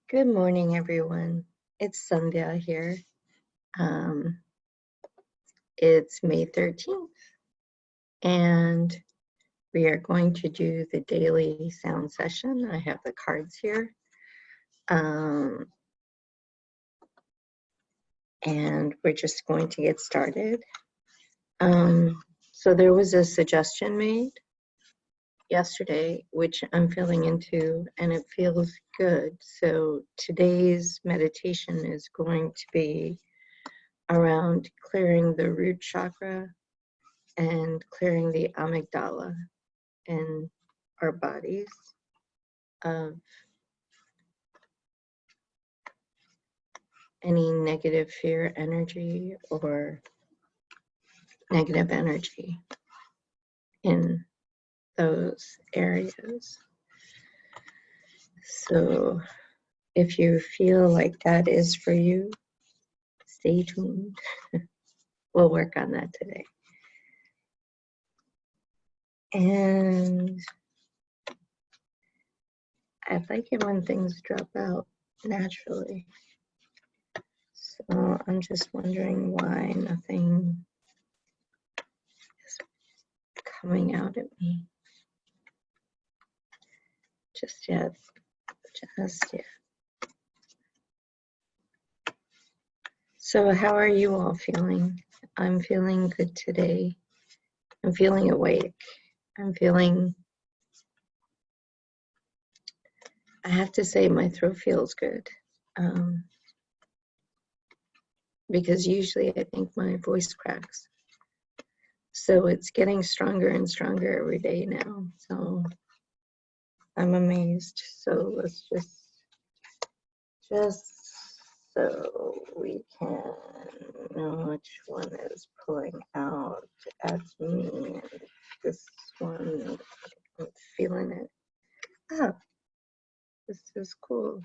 Good morning, everyone. It's Sandhya here. Um, it's May 13th, and we are going to do the daily sound session. I have the cards here. And we're just going to get started. So there was a suggestion made yesterday, which I'm feeling into, and it feels good. So today's meditation is going to be around clearing the root chakra and clearing the amygdala in our bodies of any negative fear energy or negative energy in those areas. So if you feel like that is for you, stay tuned. We'll work on that today. And I like it when things drop out naturally. So I'm just wondering why nothing is coming out at me just yet. So how are you all feeling? I'm feeling good today. I'm feeling awake. I'm feeling, I have to say my throat feels good. Because usually I think my voice cracks. So it's getting stronger and stronger every day now. So I'm amazed. So let's just so we can know which one is pulling out at me. And this one, I'm feeling it. Oh, this is cool.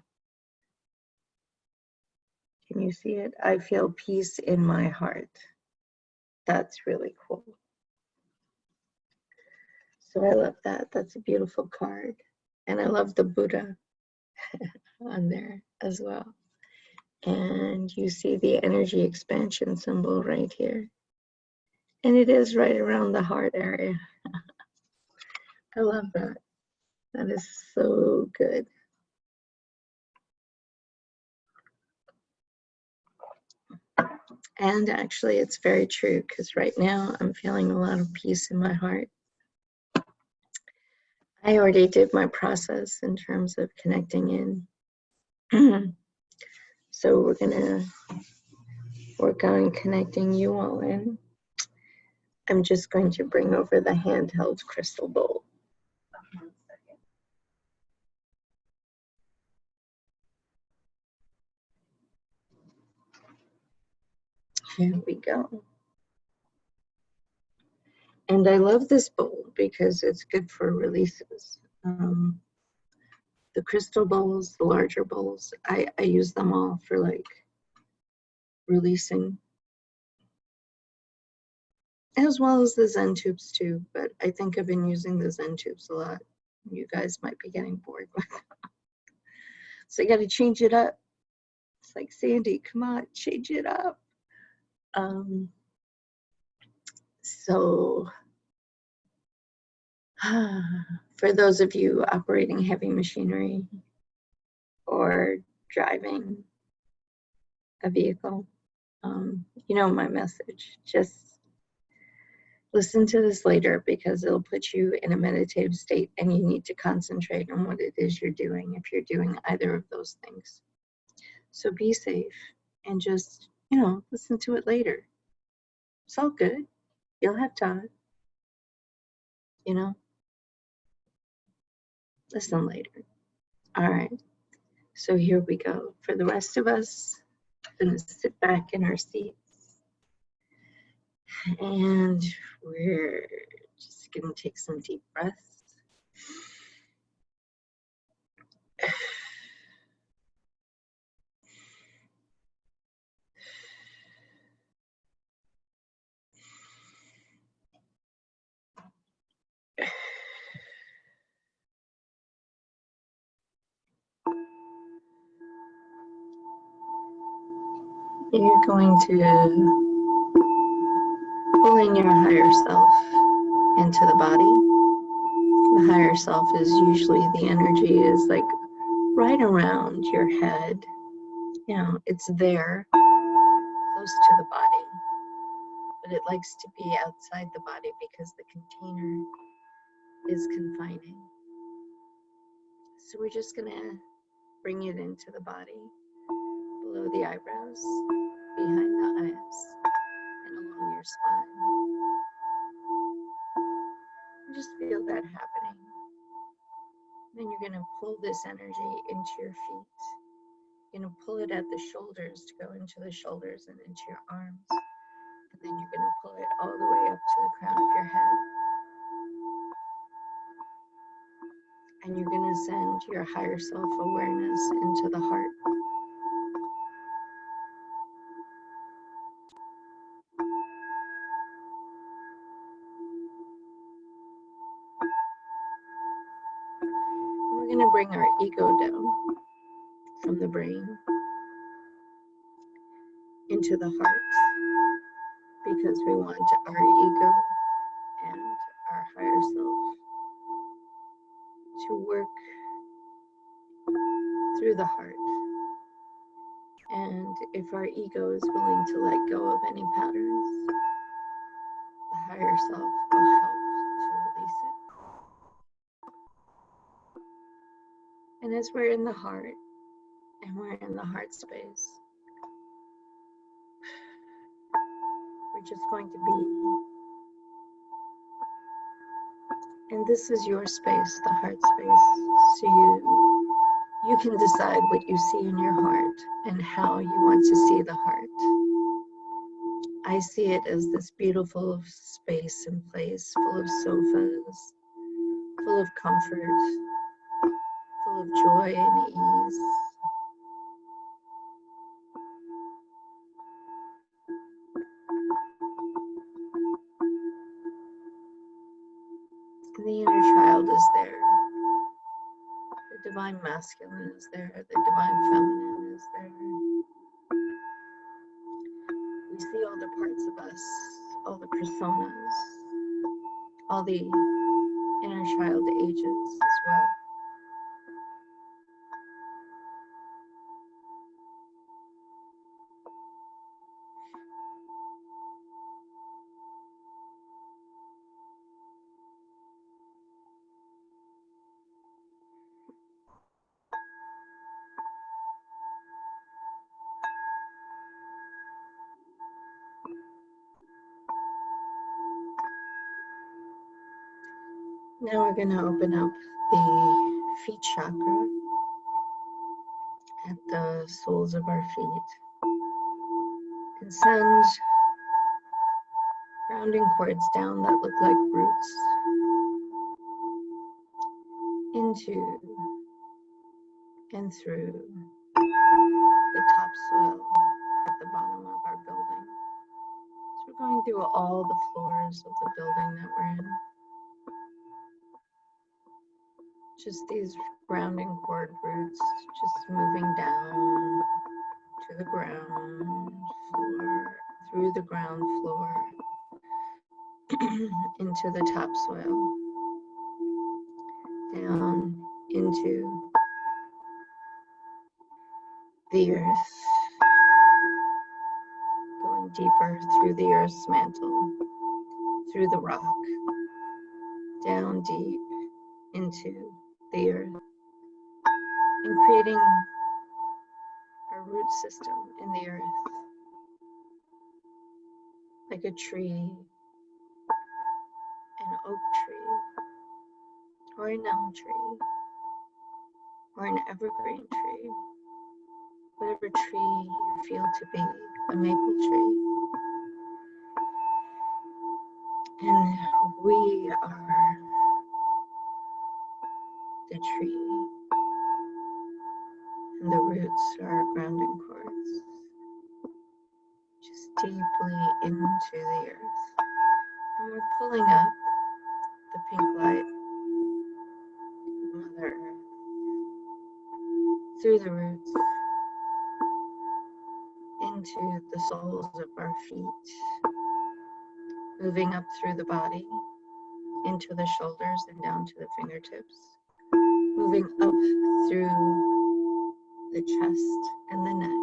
Can you see it? I feel peace in my heart. That's really cool. So I love that. That's a beautiful card. And I love the Buddha on there as well. And you see the energy expansion symbol right here. And it is right around the heart area. I love that. That is so good. And actually, it's very true because right now I'm feeling a lot of peace in my heart. I already did my process in terms of connecting in. So we're going to work on connecting you all in. I'm just going to bring over the handheld crystal bowl. Here we go. And I love this bowl because it's good for releases. The crystal bowls, the larger bowls, I use them all for like releasing, as well as the Zen tubes too. But I think I've been using the Zen tubes a lot. You guys might be getting bored with them. So you got to change it up. It's like, Sandy, come on, change it up. So for those of you operating heavy machinery or driving a vehicle, you know my message. Just listen to this later because it'll put you in a meditative state and you need to concentrate on what it is you're doing if you're doing either of those things. So be safe and just, listen to it later. It's all good. You'll have time. Listen later. All right. So here we go. For the rest of us, I'm going to sit back in our seats and we're just going to take some deep breaths. You're going to pull in your higher self into the body. The higher self is usually the energy is like right around your head. You know, it's there, close to the body, but it likes to be outside the body because the container is confining. So we're just gonna bring it into the body, below the eyebrows, behind the eyes, and along your spine. And just feel that happening. Then you're gonna pull this energy into your feet. You're gonna pull it at the shoulders to go into the shoulders and into your arms. And then you're gonna pull it all the way up to the crown of your head. And you're gonna send your higher self-awareness into the heart. We're gonna bring our ego down from the brain into the heart, because we want our ego and our higher self to work through the heart. And if our ego is willing to let go of any patterns, the higher self will help to release it. And as we're in the heart and we're in the heart space, we're just going to be. And this is your space, the heart space. So you can decide what you see in your heart and how you want to see the heart. I see it as this beautiful space and place full of sofas, full of comfort, full of joy and ease. And the inner child is there. The divine masculine is there. The divine feminine is there. We see all the parts of us, all the personas, all the inner child ages as well. Now we're going to open up the feet chakra at the soles of our feet and send grounding cords down that look like roots into and through the topsoil at the bottom of our building. So we're going through all the floors of the building that we're in. Just these grounding cord roots, just moving down to the ground floor, through the ground floor, into the topsoil, down into the earth, going deeper through the earth's mantle, through the rock, down deep into the earth, and creating a root system in the earth, like a tree, an oak tree, or an elm tree, or an evergreen tree, whatever tree you feel to be, a maple tree. And we are the tree, and the roots are our grounding cords, just deeply into the earth. And we're pulling up the pink light of Mother Earth through the roots into the soles of our feet, moving up through the body, into the shoulders and down to the fingertips, moving up through the chest and the neck,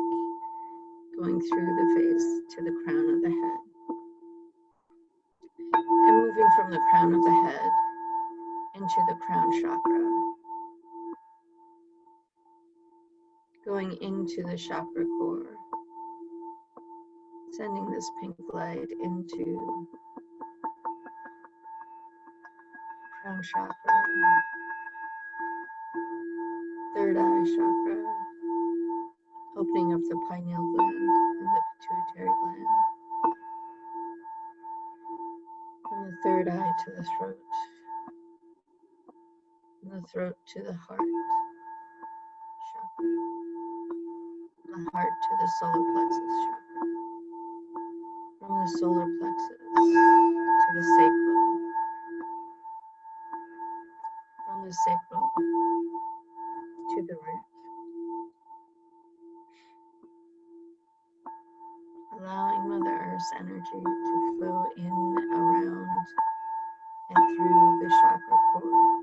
going through the face to the crown of the head, and moving from the crown of the head into the crown chakra, going into the chakra core, sending this pink light into crown chakra, third eye chakra, opening up the pineal gland and the pituitary gland, from the third eye to the throat, from the throat to the heart chakra, from the heart to the solar plexus chakra, from the solar plexus to the sacral, from the sacral to the root, allowing Mother Earth's energy to flow in, around, and through the chakra core,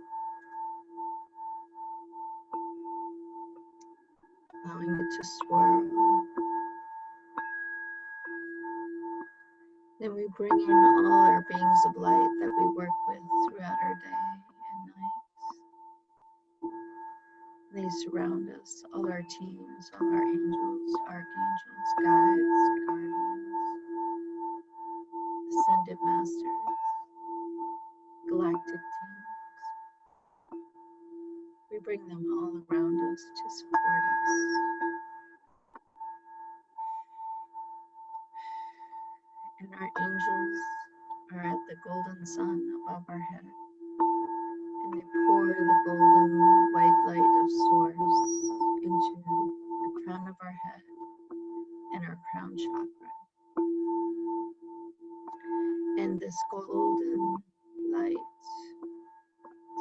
allowing it to swirl. Then we bring in all our beings of light that we work with throughout our day and night. They surround us, all our teams, all our angels, archangels, guides, guardians, ascended masters, galactic teams. We bring them all around us to support us. And our angels are at the golden sun above our head. And they pour the golden white light of source into the crown of our head and our crown chakra. And this golden light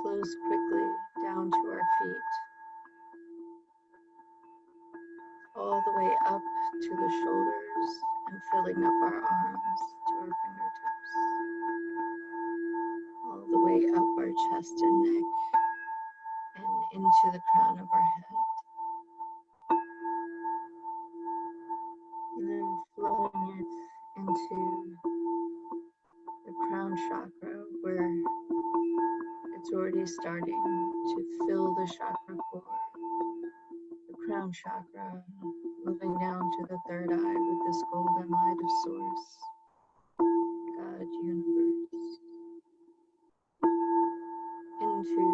flows quickly down to our feet, all the way up to the shoulders and filling up our arms to our fingertips, all the way up our chest and neck and into the crown of our head. And then flowing it into the crown chakra, where it's already starting to fill the chakra core. The crown chakra, moving down to the third eye with this golden light of source, God, universe, into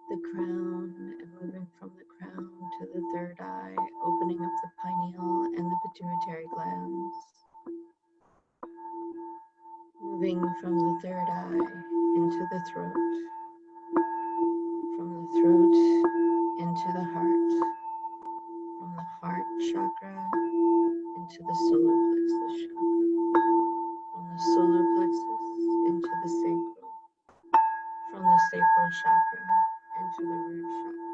the crown and moving from the crown to the third eye, opening up the pineal and the pituitary glands, moving from the third eye into the throat, from the throat into the heart, from the heart chakra into the solar plexus chakra, from the solar plexus into the sacral, from the sacral chakra into the root chakra,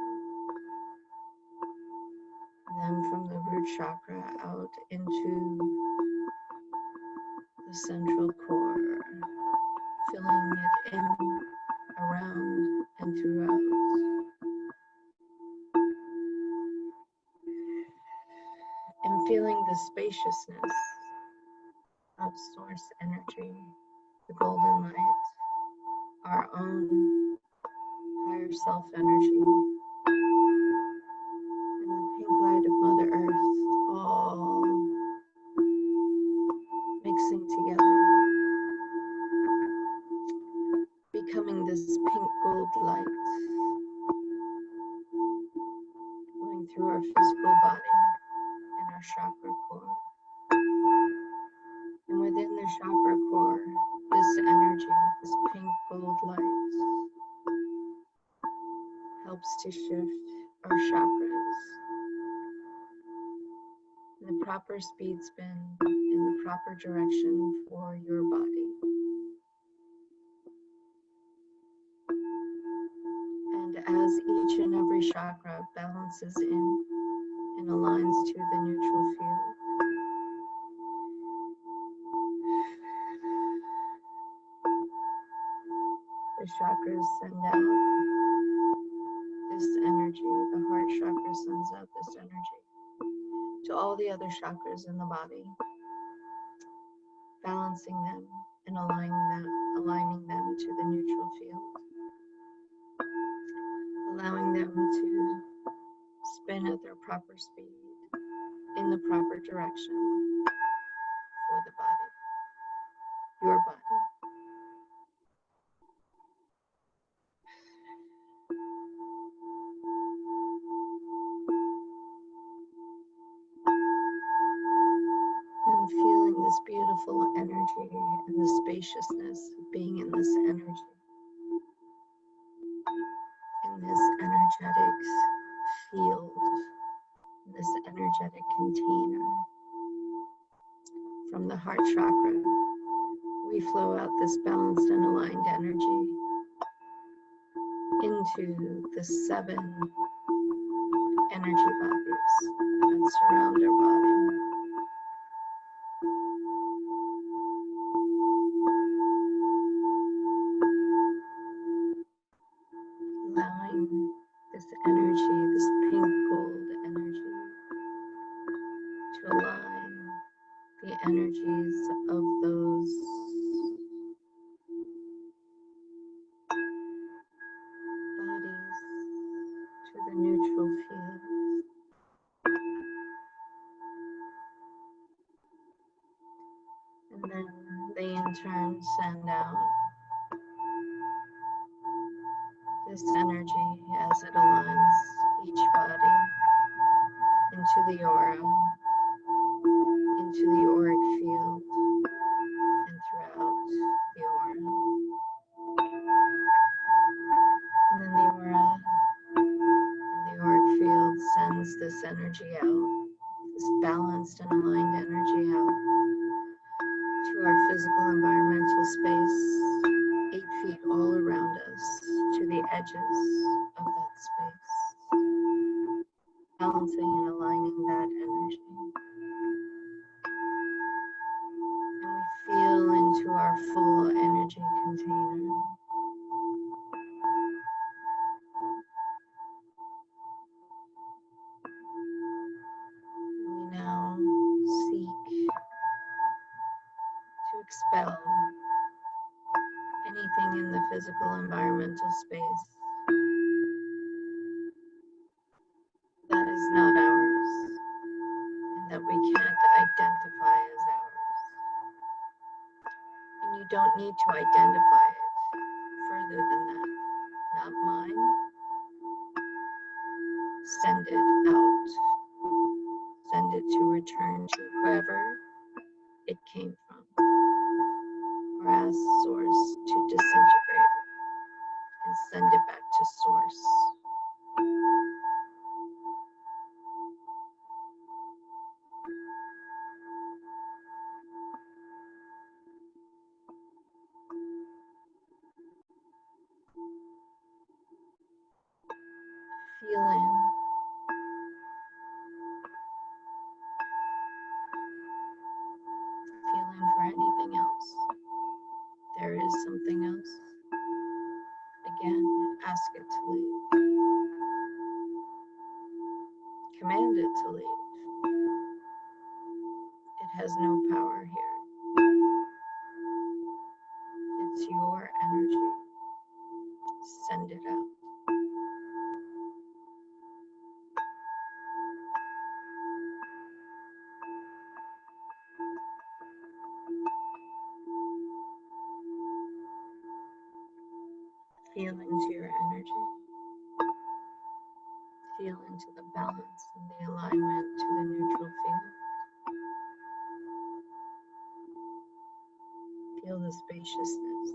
and then from the root chakra out into the central core, filling it in, around, and throughout. And feeling the spaciousness of source energy, the golden light, our own higher self energy, and the pink light of Mother Earth, all mixing together, becoming this pink gold light, going through our physical body and our chakra core. And within the chakra core, this energy, this pink gold light, helps to shift our chakras in the proper speed spin, in the proper direction for your body. And as each and every chakra balances in and aligns to the neutral field. The chakras send out this energy. The heart chakra sends out this energy to all the other chakras in the body, balancing them and aligning them to the neutral field, allowing them to spin at their proper speed in the proper direction for the body, your body. And feeling this beautiful energy and the spaciousness of being in this energy, in this energetic field, in this energetic container. From the heart chakra, we flow out this balanced and aligned energy into the 7 energy bodies that surround our body. Allowing this energy, this pink gold energy, to align the energies of those bodies to the neutral field. And then they in turn send out this energy as it aligns each body into the aura, into the auric field, and throughout the aura. And then the aura and the auric field sends this energy out, this balanced and aligned energy out to our physical environmental space, 8 feet all around us, to the edges of that space, balancing and aligning that energy. And we feel into our full energy container. We now seek to expel anything in the physical environmental space that is not ours and that we can't identify as ours. And you don't need to identify it further than that. Not mine. Send it out. Send it to return to whoever it came from. Or ask Source to disintegrate it and send it back to Source. Feel in. Feel in for anything else. There is something else. Again, ask it to leave. Command it to leave. It has no power here. It's your energy. Send it out. Feel into your energy. Feel into the balance and the alignment to the neutral field. Feel the spaciousness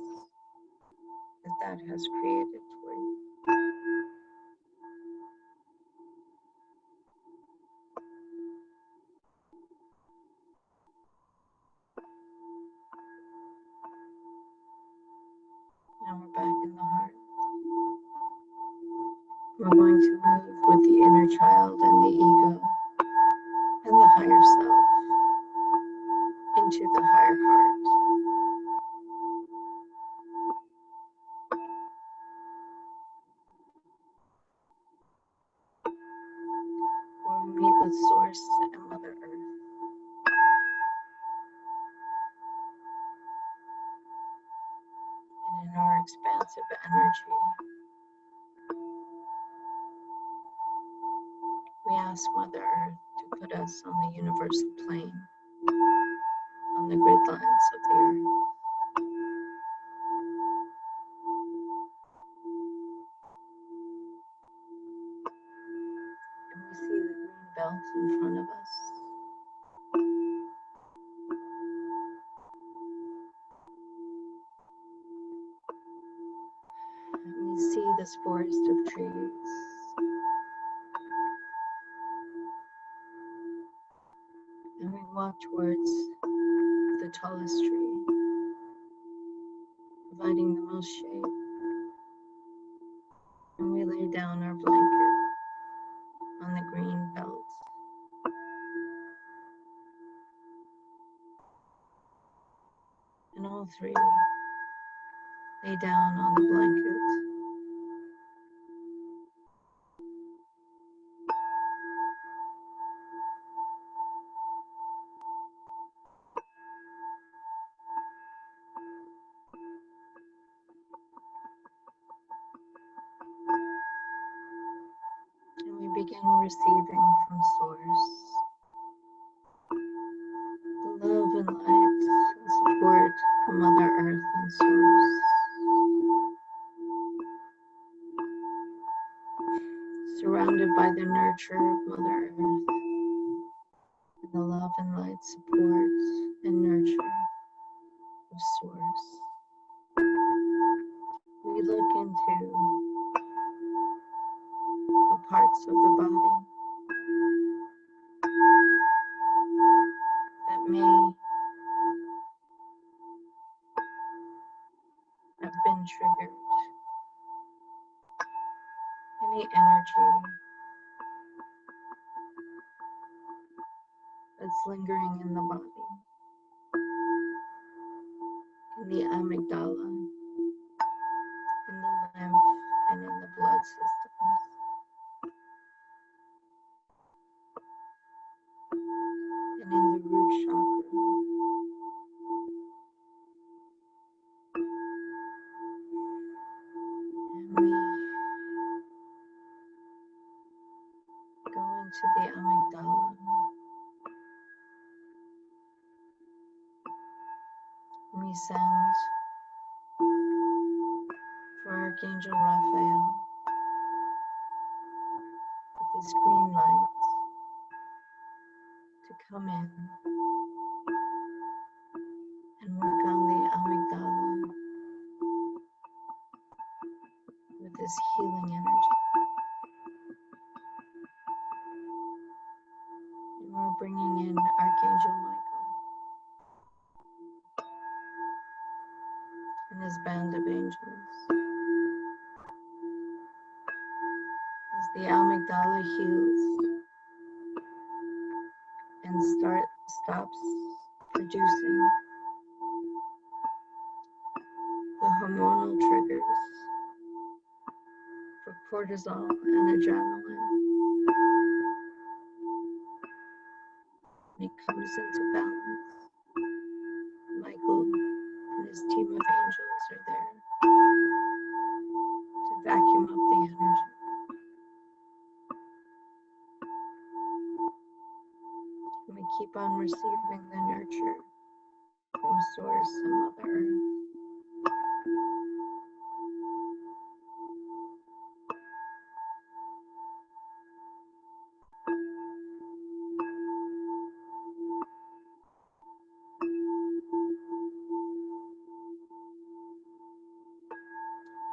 that has created for you. Now we're back in the heart. We're going to move with the inner child and the ego higher self, into the higher heart. Where we meet with Source and Mother Earth. And in our expansive energy, we ask Mother Earth to put us on the universal plane, on the grid lines of the Earth. And we see the green belt in front of us. And we see this forest of trees. And we walk towards the tallest tree, providing the most shade. And we lay down our blanket on the green belt. And all three lay down on the blanket. And we begin receiving from Source the love and light and support from Mother Earth and Source. Surrounded by the nurture of Mother Earth and the love and light support and nurture of Source. We look into the parts of the body that may have been triggered. Any energy that's lingering in the body, in the amygdala, in the lymph, and in the blood systems. And in the root chakra. And we go into the amygdala. And we send for Archangel Raphael with this green light to come in and work on the amygdala with this healing energy. And we're bringing in Archangel Michael and his band of angels. As the amygdala heals and stops producing the hormonal triggers for cortisol and adrenaline. And it comes into balance. Michael and his team of angels are there to vacuum up the energy. And we keep on receiving the nurture from Source and Mother Earth.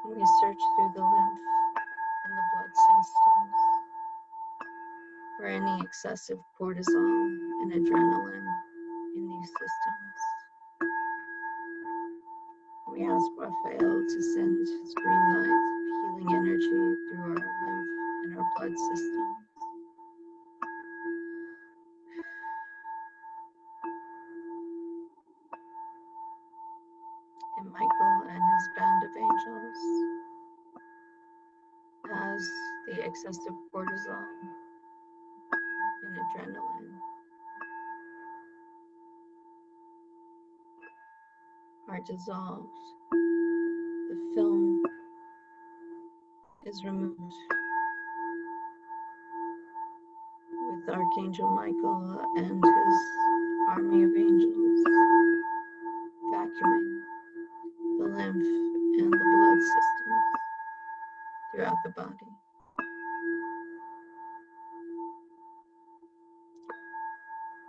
And we search through the lymph and the blood systems for any excessive cortisol and adrenaline in these systems. We ask Raphael to send his green light of healing energy through our lymph and our blood systems. the excessive cortisol and adrenaline are dissolved. The film is removed with Archangel Michael and his army of angels vacuuming the lymph and the blood systems throughout the body.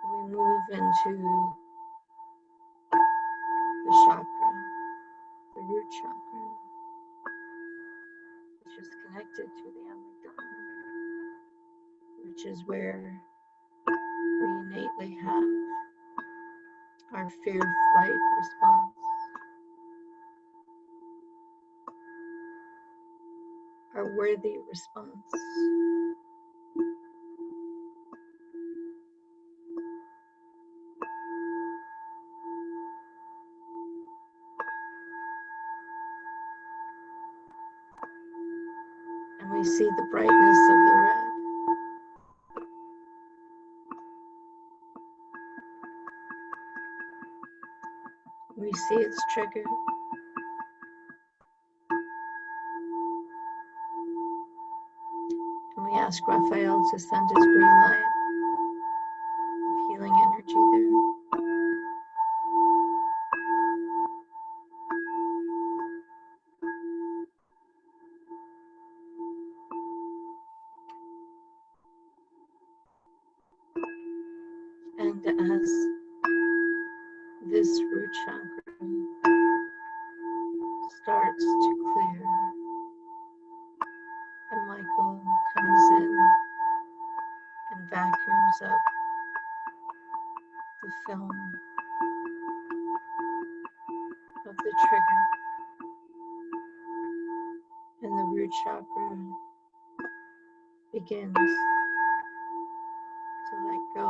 We move into the chakra, the root chakra, which is connected to the amygdala, which is where we innately have our fear-flight response, our worthy response. And we see the brightness of the red. We see its trigger. And we ask Raphael to send his green light of healing energy there. And as this root chakra starts to clear, and Michael comes in and vacuums up the film of the trigger, and the root chakra begins to let go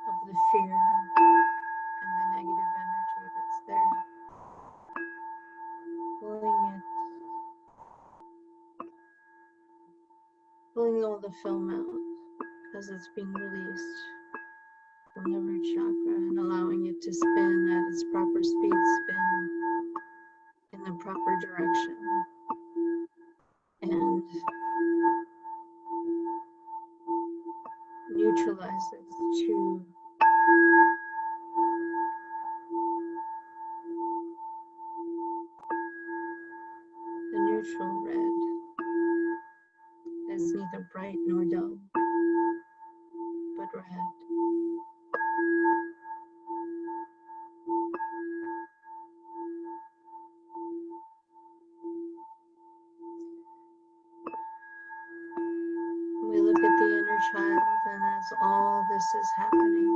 of the fear and the negative energy that's there, pulling all the film out as it's being released from the root chakra and allowing it to spin at its proper speed, spin in the proper direction, and neutralizes to the neutral red is neither bright nor dull, but red. We look at the inner child, and as all this is happening,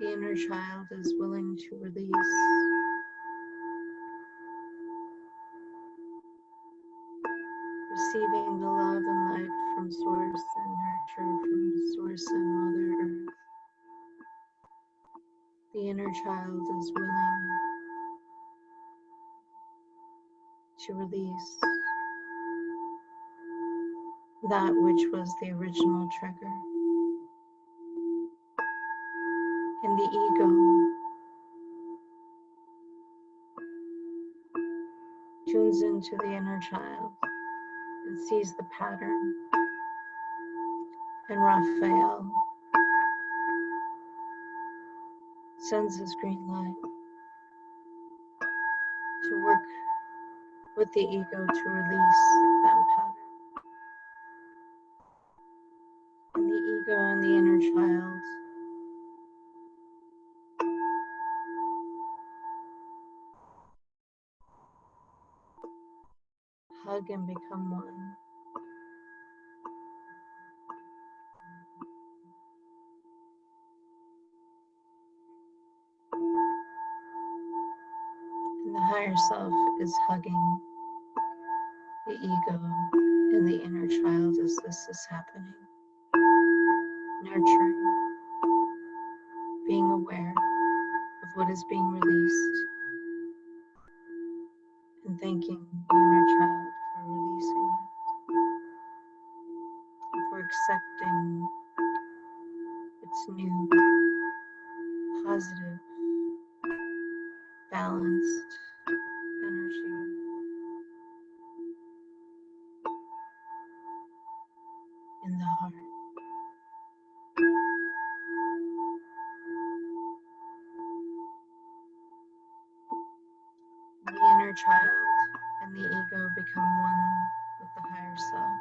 the inner child is willing to release, receiving the love and light from Source and nurture from Source and Mother Earth. The inner child is willing to release that which was the original trigger. And the ego tunes into the inner child and sees the pattern. And Raphael sends his green light to work with the ego to release that pattern. And the ego and the inner child hug and become one. And the higher self is hugging the ego and the inner child as this is happening. Nurturing, being aware of what is being released, and and thanking the inner child for releasing it, for accepting its new, positive, balanced energy in the heart. The inner child and the ego become one with the higher self.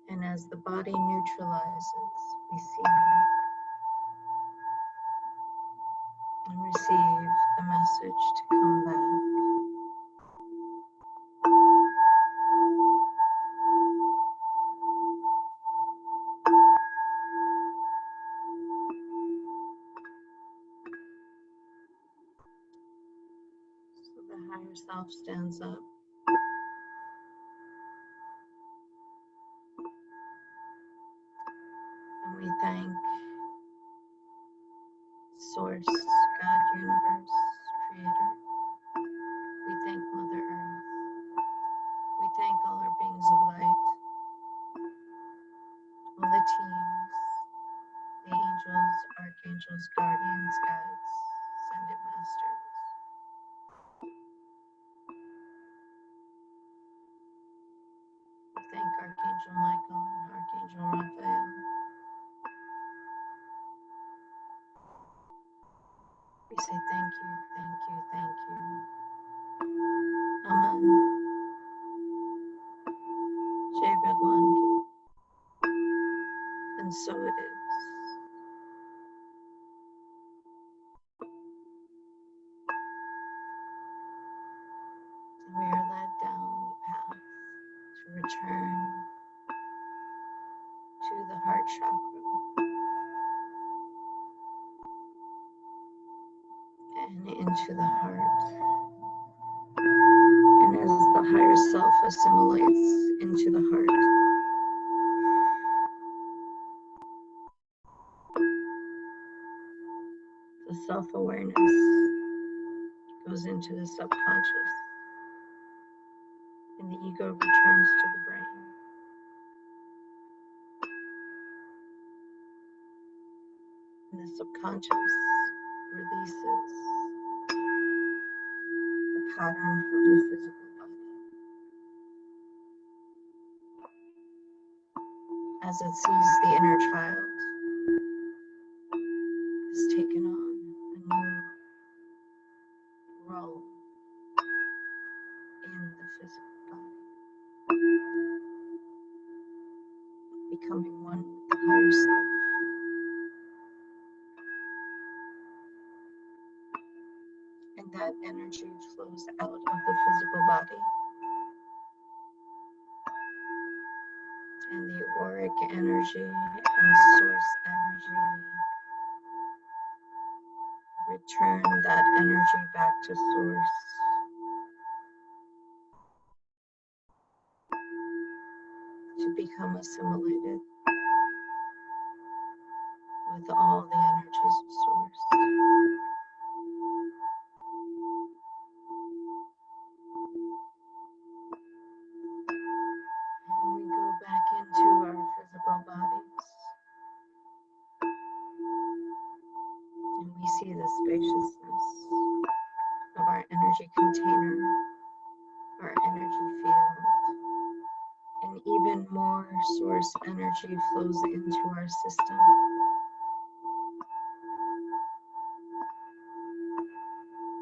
And as the body neutralizes, we see and receive the message to come back. So the higher self stands up. And we thank Source, God, Universe, Creator. We thank Mother Earth. We thank all our beings of light, all the teams, the angels, archangels, guardians, guides, ascended masters. We thank Archangel Michael and Archangel Raphael. We say thank you, thank you, thank you. Amen. Jai Bhagwan Ki. And so it is. We are led down the path to return to the heart chakra and into the heart. And as the higher self assimilates into the heart, the self-awareness goes into the subconscious, and the ego returns to the brain. And the subconscious releases the pattern from the physical body as it sees the inner child has taken on a new role in the physical body, becoming one with the higher self. And that energy flows out of the physical body, and the auric energy and source energy return that energy back to source, to become assimilated with all the energies of source. And we go back into our physical bodies, and we see the spaciousness of our energy container, our energy field, and even more source energy flows into our system.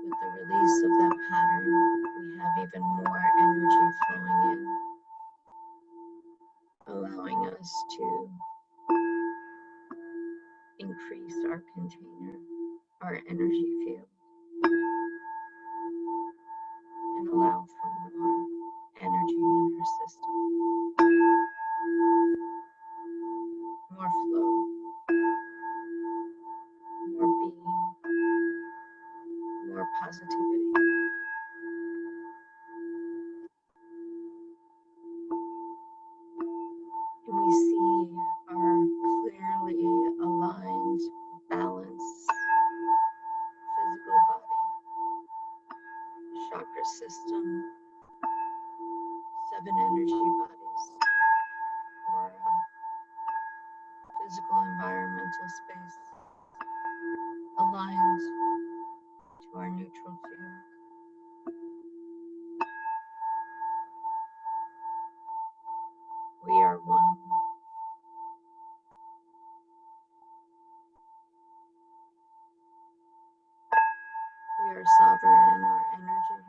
With the release of that pattern, we have even more energy flowing in, allowing us to increase our container, our energy field, and allow for more energy in our system, more flow, more being, more positivity. And we see our clearly physical environmental space aligned to our neutral field. We are one. We are sovereign in our energy.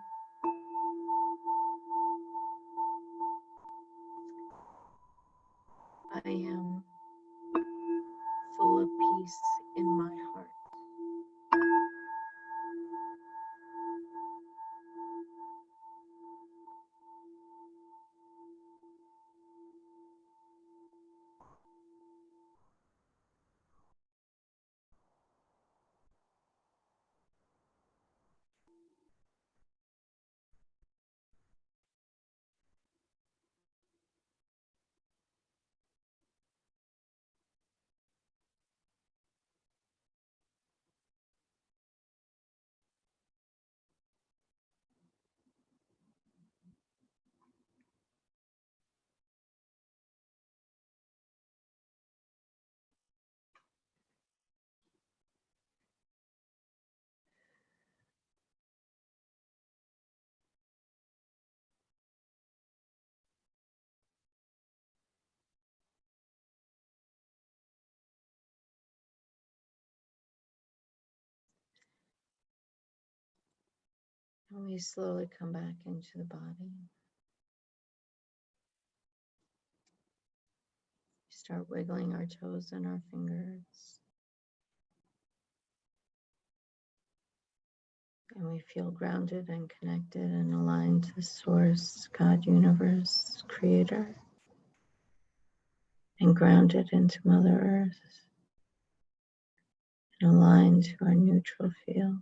I am full of peace in my heart. And we slowly come back into the body. Start wiggling our toes and our fingers. And we feel grounded and connected and aligned to Source, God, Universe, Creator. And grounded into Mother Earth. And aligned to our neutral field.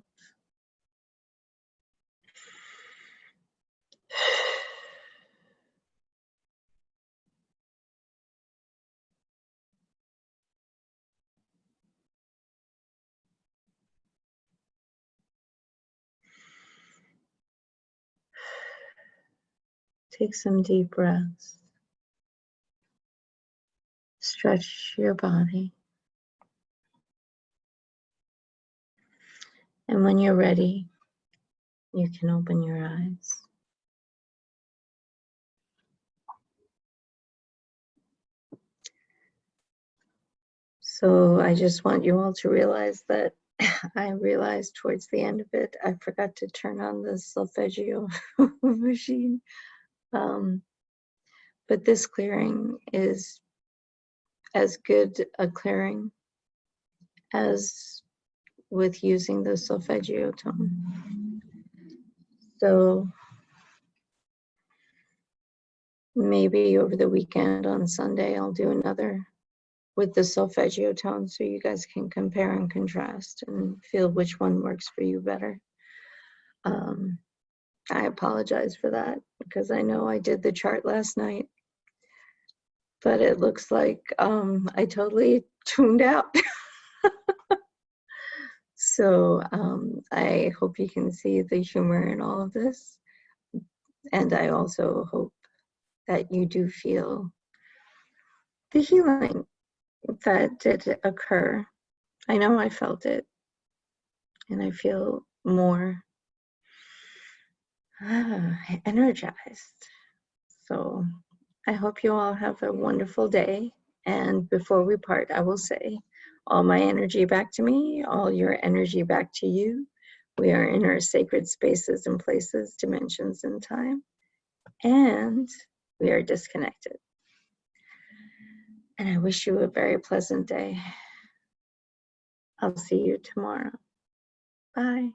Take some deep breaths. Stretch your body. And when you're ready, you can open your eyes. So I just want you all to realize that I realized towards the end of it, I forgot to turn on the solfeggio machine. But this clearing is as good a clearing as with using the solfeggio tone. So maybe over the weekend on Sunday, I'll do another with the solfeggio tone so you guys can compare and contrast and feel which one works for you better. I apologize for that because I know I did the chart last night, but it looks like I totally tuned out. So I hope you can see the humor in all of this. And I also hope that you do feel the healing that did occur. I know I felt it, and I feel more energized. So I hope you all have a wonderful day. And before we part, I will say, all my energy back to me, all your energy back to you. We are in our sacred spaces and places, dimensions and time, and we are disconnected. And I wish you a very pleasant day. I'll see you tomorrow. Bye.